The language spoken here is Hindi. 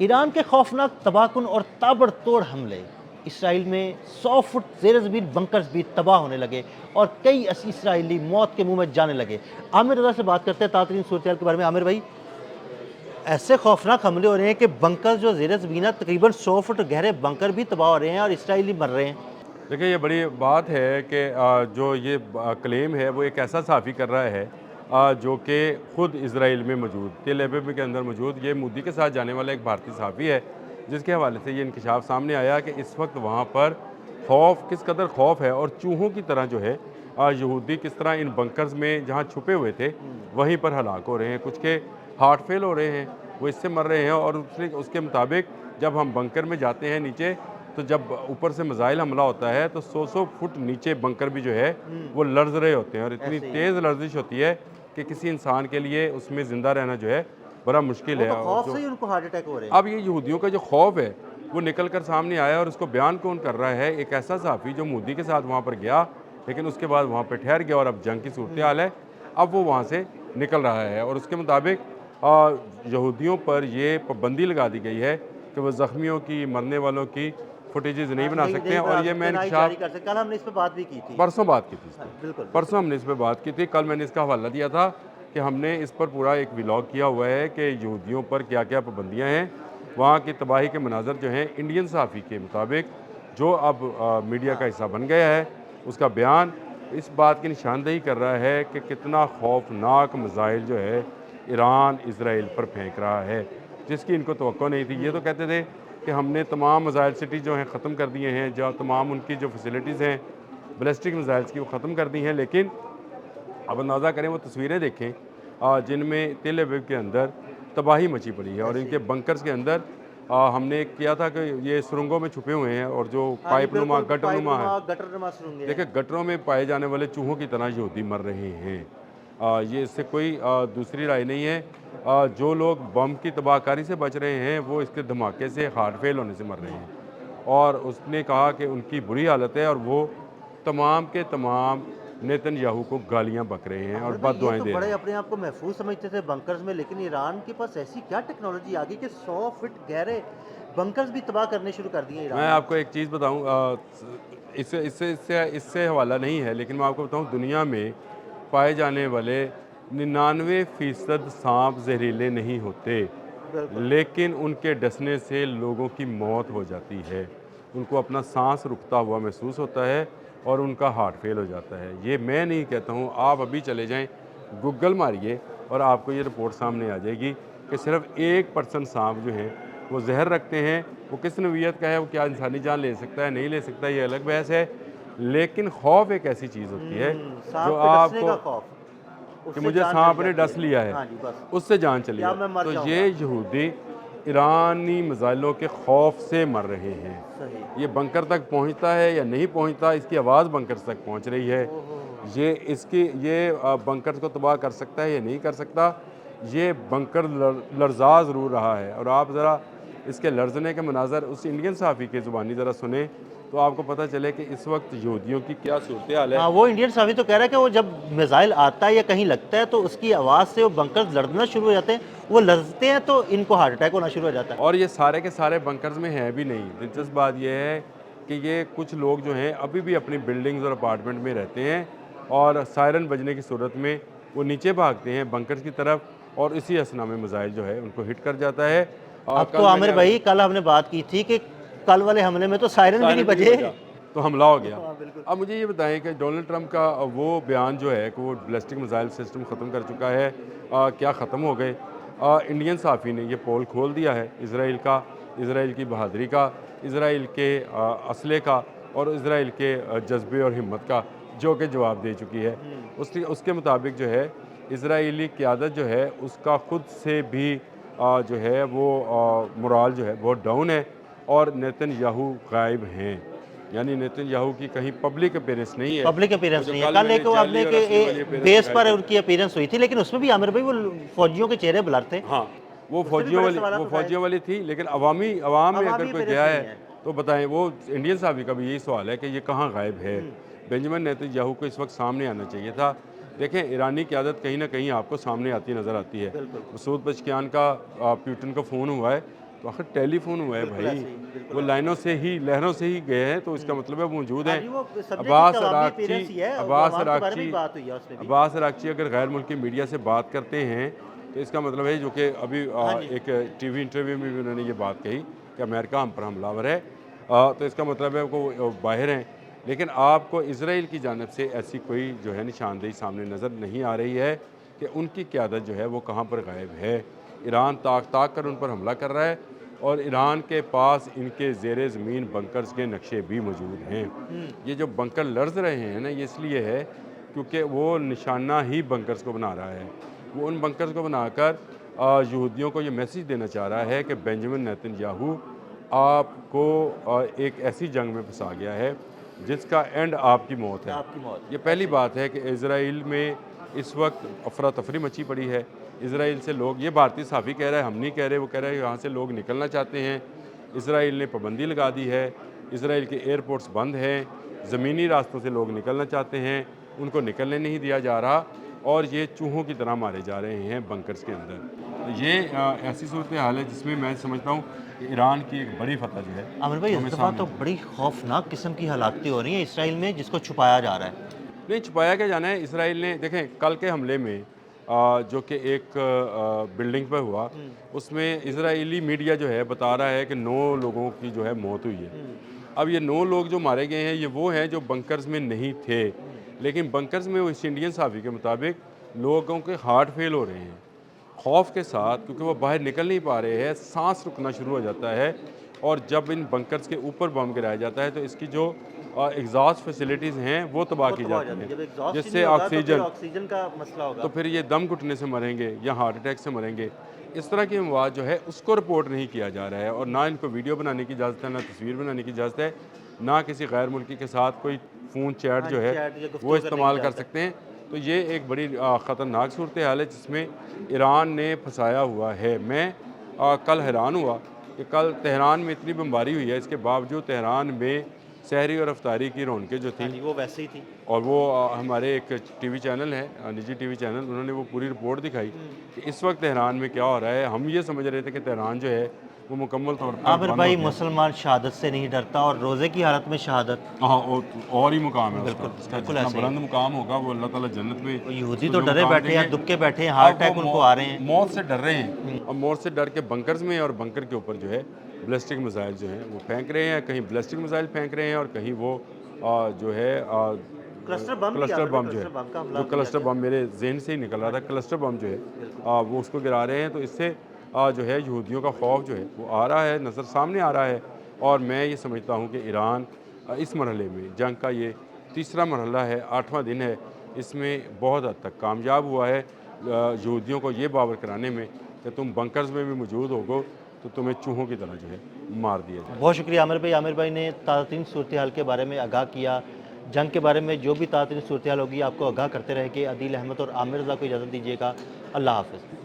ईरान के खौफनाक तबाहकुन और ताबड़तोड़ हमले, इसराइल में 100 फुट ज़ेर ज़मीन बंकर्स भी तबाह होने लगे और कई इसराइली मौत के मुंह में जाने लगे। आमिर रज़ा से बात करते हैं ताज़ा सूरत के बारे में। आमिर भाई, ऐसे खौफनाक हमले हो रहे हैं कि बंकर जो ज़ेर ज़मीन है, तकरीबन 100 फुट गहरे बंकर भी तबाह हो रहे हैं और इसराइली मर रहे हैं। देखिए, ये बड़ी बात है कि जो ये क्लेम है वो एक ऐसा सहाफ़ी कर रहा है जो कि ख़ुद इसराइल में मौजूद, तेल अवीव के अंदर मौजूद, ये मोदी के साथ जाने वाला एक भारतीय सहाफ़ी है, जिसके हवाले से ये इंकशाफ सामने आया कि इस वक्त वहाँ पर खौफ, किस कदर खौफ है और चूहों की तरह जो है यहूदी किस तरह इन बंकर्स में जहाँ छुपे हुए थे वहीं पर हलाक हो रहे हैं। कुछ के हार्ट फेल हो रहे हैं, वो इससे मर रहे हैं। और उसके मुताबिक जब हम बंकर में जाते हैं नीचे, तो जब ऊपर से मिसाइल हमला होता है तो 100 फुट नीचे बंकर भी जो है वो लर्ज रहे होते हैं और इतनी तेज़ लर्जिश होती है कि किसी इंसान के लिए उसमें ज़िंदा रहना जो है बड़ा मुश्किल है। तो और खौफ जो से ही उनको हार्ट अटैक हो रहे हैं। अब ये यहूदियों का जो खौफ है वो निकल कर सामने आया और उसको बयान कौन कर रहा है? एक ऐसा सहाफ़ी जो मोदी के साथ वहाँ पर गया, लेकिन उसके बाद वहाँ पर ठहर गया और अब जंग की सूरत हाल है, अब वो वहाँ से निकल रहा है। और उसके मुताबिक यहूदियों पर ये पाबंदी लगा दी गई है कि वो ज़ख्मियों की, मरने वालों की फुटेजेस नहीं बना सकते हैं। और ये मैं इंकशाफ कल हमने इस पे बात भी की थी। परसों बात की थी इस हाँ, पर, बिल्कुल परसों बिल्कुल। हमने इस पर बात की थी। कल मैंने इसका हवाला दिया था कि हमने इस पर पूरा एक व्लॉग किया हुआ है कि यहूदियों पर क्या क्या पाबंदियाँ हैं। वहाँ की तबाही के मनाजर जो हैं इंडियन सहाफ़ी के मुताबिक जो अब मीडिया का हिस्सा बन गया है, उसका बयान इस बात की निशानदेही कर रहा है कि कितना खौफनाक मिसाइल जो है ईरान इसराइल पर फेंक रहा है, जिसकी इनको तवक्को नहीं थी। ये तो कहते थे कि हमने तमाम मिसाइल सिटी जो हैं ख़त्म कर दिए हैं, जो तमाम उनकी जो फैसिलिटीज़ हैं बैलिस्टिक मिसाइल्स की, वो ख़त्म कर दी हैं। लेकिन अब अंदाज़ा करें, वो तस्वीरें देखें जिनमें तेल अवीव के अंदर तबाही मची पड़ी है और इनके बंकर्स के अंदर हमने किया था कि ये सुरंगों में छुपे हुए हैं और जो हाँ जी, पाइप नुमा, बिल्कुल गटर नुमा है, गटर नुमा सुरंगें देखिए हैं। गटरों में पाए जाने वाले चूहों की तरह यहूदी मर रहे हैं। ये इससे कोई दूसरी राय नहीं है। जो लोग बम की तबाहकारी से बच रहे हैं वो इसके धमाके से हार्ट फेल होने से मर रहे हैं। और उसने कहा कि उनकी बुरी हालत है और वो तमाम के तमाम नेतन्याहू को गालियां बक रहे हैं और आमिर भाई, ये बद्दुआएं तो दे रहे बड़े हैं। अपने आप को महफूज समझते थे बंकर्स में, लेकिन ईरान के पास ऐसी क्या टेक्नोलॉजी आ गई कि 100 फीट गहरे बंकर्स भी तबाह करने शुरू कर दिए ईरान मैं ने। आपको एक चीज़ बताऊं, इससे इससे इससे इससे हवाला नहीं है, लेकिन मैं आपको बताऊं, दुनिया में पाए जाने वाले 99% सांप जहरीले नहीं होते, बिल्कुल। लेकिन उनके डसने से लोगों की मौत हो जाती है। उनको अपना सांस रुकता हुआ महसूस होता है और उनका हार्ट फेल हो जाता है। ये मैं नहीं कहता हूँ, आप अभी चले जाएं, गूगल मारिए और आपको ये रिपोर्ट सामने आ जाएगी कि सिर्फ 1% सांप जो हैं वो जहर रखते हैं। वो किस नौइयत का है, वो क्या इंसानी जान ले सकता है, नहीं ले सकता, ये अलग बहस है। लेकिन खौफ एक ऐसी चीज़ होती है जो सांप के डसने आपको, का खौफ, कि उससे मुझे जान चली सांप ने जाती डस है। लिया है, हाँ जी, बस उससे जान चली या है। मैं मर तो जाऊंगा। ये यहूदी ईरानी मिसाइलों के खौफ से मर रहे हैं। सही। ये बंकर तक पहुंचता है या नहीं पहुंचता, इसकी आवाज़ बंकर तक पहुंच रही है। ओहो। ये इसकी ये बंकर को तबाह कर सकता है या नहीं कर सकता, ये बंकर लर्जा ज़रूर रहा है। और आप ज़रा इसके लर्जने के मनाजर उस इंडियन सहाफ़ी की ज़ुबानी ज़रा सुने तो आपको पता चले कि इस वक्त यहूदियों की क्या सूरत हाल है। हाँ, वो इंडियन साफी तो कह रहा है कि वो जब मिसाइल आता है या कहीं लगता है तो उसकी आवाज़ से वो बंकर्स लड़ना शुरू हो जाते हैं। वो लड़ते हैं तो इनको हार्ट अटैक होना शुरू हो जाता है। और ये सारे के सारे बंकर्स में हैं भी नहीं। दिलचस्प बात यह है कि ये कुछ लोग जो हैं अभी भी अपनी बिल्डिंग्स और अपार्टमेंट में रहते हैं और सायरन बजने की सूरत में वो नीचे भागते हैं बंकर्स की तरफ और इसी असना में मिसाइल जो है उनको हिट कर जाता है। अब तो कल मैंने आमिर भाई, कल हमने बात की थी कि कल वाले हमले में तो सायरन भी नहीं सायरन भी नहीं बजे। बजा तो हमला हो गया। हाँ, बिल्कुल। अब मुझे ये बताएं कि डोनाल्ड ट्रंप का वो बयान जो है कि वो बैलिस्टिक मिसाइल सिस्टम ख़त्म कर चुका है, क्या ख़त्म हो गए? इंडियन सहाफ़ी ने ये पोल खोल दिया है इसराइल का, इसराइल की बहादुरी का, इसराइल के असले का और इसराइल के जज्बे और हिम्मत का, जो कि जवाब दे चुकी है। उसके उसके मुताबिक जो है इसराइली क़यादत जो है उसका ख़ुद से भी जो है वो मोराल जो है बहुत डाउन है और नेतन्याहू गायब हैं। यानी नेतन्याहू की कहीं पब्लिक अपीयरेंस नहीं है। पब्लिक वो अपीयरेंस जो नहीं है। कल कल मैंने एक वो जाली आपने और के असली वाली अपीयरेंस बेस दिखाई पर थी। उनकी अपीयरेंस हुई थी, लेकिन उसमें भी आमिर भाई वो फौजियों के चेहरे ब्लर थे। हाँ, वो उससे भी बड़े सवाल उठाए। फौजियों वाली थी, लेकिन अवाम में अगर अवामी कोई अपीयरेंस गया नहीं है है। तो बताएं। वो इंडियन सहाफ़ी का भी यही सवाल है कि ये कहाँ गायब है। बेंजामिन नेतन्याहू को इस वक्त सामने आना चाहिए था। देखें, ईरानी क़यादत कहीं ना कहीं आपको सामने आती नज़र आती है। बिल्कुल। मसूद पज़ेश्कियान का पुतिन को फ़ोन हुआ है तो आखिर टेलीफोन हुआ है बिल्कुल भाई, ऐसे ही, बिल्कुल वो लाइनों से ही लहरों से ही गए हैं, तो इसका मतलब है वो मौजूद हाँ हैं। जी, वो समझे कि अब्बास कवामी अरागची अपीयरेंस ही है, वो अब्बास अवाम के बारे में ही अरागची बात हुई है उसमें भी। अब्बास अरागची अगर गैर मुल्की मीडिया से बात करते हैं, तो इसका मतलब है जो कि अभी हाँ जी। एक टीवी इंटरव्यू में भी उन्होंने ये बात कही कि अमेरिका हम पर हमलावर है। तो इसका मतलब है वो बाहर हैं। लेकिन आपको इज़राइल की जानिब से ऐसी कोई जो है निशानदेही सामने नज़र नहीं आ रही है कि उनकी क़यादत जो है वो कहाँ पर गायब है। ईरान ताक ताक कर उन पर हमला कर रहा है और ईरान के पास इनके ज़ेरे ज़मीन बंकर्स के नक्शे भी मौजूद हैं। ये जो बंकर लर्ज़ रहे हैं ना, ये इसलिए है क्योंकि वो निशाना ही बंकर्स को बना रहा है। वो उन बंकर्स को बनाकर यहूदियों को ये मैसेज देना चाह रहा है कि बेंजामिन नेतन्याहू आपको एक ऐसी जंग में फंसा गया है जिसका एंड आपकी मौत है। आपकी मौत। ये पहली बात है कि इज़राइल में इस वक्त अफरा तफरी मची पड़ी है। इज़राइल से लोग, ये भारतीय सहाफ़ी कह रहा है, हम नहीं कह रहे, वो कह रहा है यहाँ से लोग निकलना चाहते हैं। इज़राइल ने पाबंदी लगा दी है, इज़राइल के एयरपोर्ट्स बंद हैं, ज़मीनी रास्तों से लोग निकलना चाहते हैं, उनको निकलने नहीं दिया जा रहा और ये चूहों की तरह मारे जा रहे हैं बंकर्स के अंदर। तो ये ऐसी सूरत हाल है जिसमें मैं समझता हूँ कि ईरान की एक बड़ी फतह जो है आमिर भाई, वो इस हमें दफ़ा सामने तो बड़ी खौफनाक किस्म की हालातें हो रही हैं इसराइल में, जिसको छुपाया जा रहा है। नहीं छुपाया क्या जाना है। इसराइल ने देखें कल के हमले में जो कि एक बिल्डिंग पर हुआ, उसमें इजरायली मीडिया जो है बता रहा है कि 9 लोगों की जो है मौत हुई है। अब ये 9 लोग जो मारे गए हैं ये वो हैं जो बंकर्स में नहीं थे, लेकिन बंकर्स में वेस्ट इंडियन सहाफ़ी के मुताबिक लोगों के हार्ट फेल हो रहे हैं खौफ के साथ, क्योंकि वो बाहर निकल नहीं पा रहे हैं, सांस रुकना शुरू हो जाता है। और जब इन बंकर्स के ऊपर बम गिराया जाता है तो इसकी जो एग्जॉस्ट फैसिलिटीज़ हैं वो तबाह वो की तबाह हो जाती जाती है। जब हैं, एग्जॉस्ट ही जिससे नहीं होगा तो फिर ऑक्सीजन, ऑक्सीजन का मसला होगा। तो फिर ये दम घुटने से मरेंगे या हार्ट अटैक से मरेंगे। इस तरह की अमवात जो है उसको रिपोर्ट नहीं किया जा रहा है और ना इनको वीडियो बनाने की इजाज़त है, ना तस्वीर बनाने की इजाज़त है, ना किसी गैर मुल्की के साथ कोई फ़ोन चैट हाँ जो जी, है चैट या गुफ्तगू वो करने की इस्तेमाल कर इजाज़त है। सकते हैं। तो ये एक बड़ी ख़तरनाक सूरत हाल है जिसमें ईरान ने फंसाया हुआ है। मैं कल हैरान हुआ कि कल तेहरान में इतनी बमबारी हुई है, इसके बावजूद तेहरान में सहरी और अफ्तारी की रौनकें जो हाँ थी, जी, वो वैसे ही थी। और वो हमारे एक टीवी चैनल है, निजी टीवी चैनल, उन्होंने वो पूरी रिपोर्ट दिखाई कि इस वक्त तेहरान में क्या हो रहा है। हम ये समझ रहे थे कि तेहरान जो है वो मुकम्मल तौर पर आमिर बंद भाई, हो गया। मुसलमान शहादत से नहीं डरता और रोज़े की हालत में शहादत। हाँ, और ही मुकाम है उसका, बिल्कुल, उसका बिल्कुल जितना ऐसे ही। बुलंद मुकाम होगा वो अल्लाह ताला जन्नत में वो यहूदी उसको तो जो डरे मुकाम बैठे हैं, देंगे। दुबके बैठे हैं, हार्ट अब वो अटैक उनको आ रहे हैं। मौत से डर रहे हैं। अब मौत से डर के बंकर्स में और बंकर के ऊपर जो है बैलिस्टिक मिसाइल जो हैं वो फेंक रहे हैं। कहीं बैलिस्टिक मिसाइल फेंक रहे हैं और कहीं वो जो है क्लस्टर बम भी, क्लस्टर आमिर भाई, बम जो है, क्लस्टर बम का हमला जो किया क्लस्टर गया। बम मेरे जहन से ही निकल रहा था, क्लस्टर बम जो है वो उसको गिरा रहे हैं। तो इससे जो है यहूदियों का खौफ जो है वो आ रहा है, नज़र सामने आ रहा है। और मैं ये समझता हूँ कि ईरान इस मरहले में जंग का ये तीसरा मरहला है, 8वां दिन है, इसमें बहुत हद तक कामयाब हुआ है यहूदियों को ये बावर कराने में कि तुम बंकर्स में भी मौजूद होगो तो तुम्हें चूहों की तरह जो है मार दिया जाए। बहुत शुक्रिया आमिर भाई। आमिर भाई ने ताज़ा सूरत हाल के बारे में आगाह किया। जंग के बारे में जो भी ताज़ा सूरत हाल होगी आपको आगाह करते रहेंगे। अदील अहमद और आमिर रज़ा को इजाज़त दीजिएगा। अल्लाह हाफ़िज़।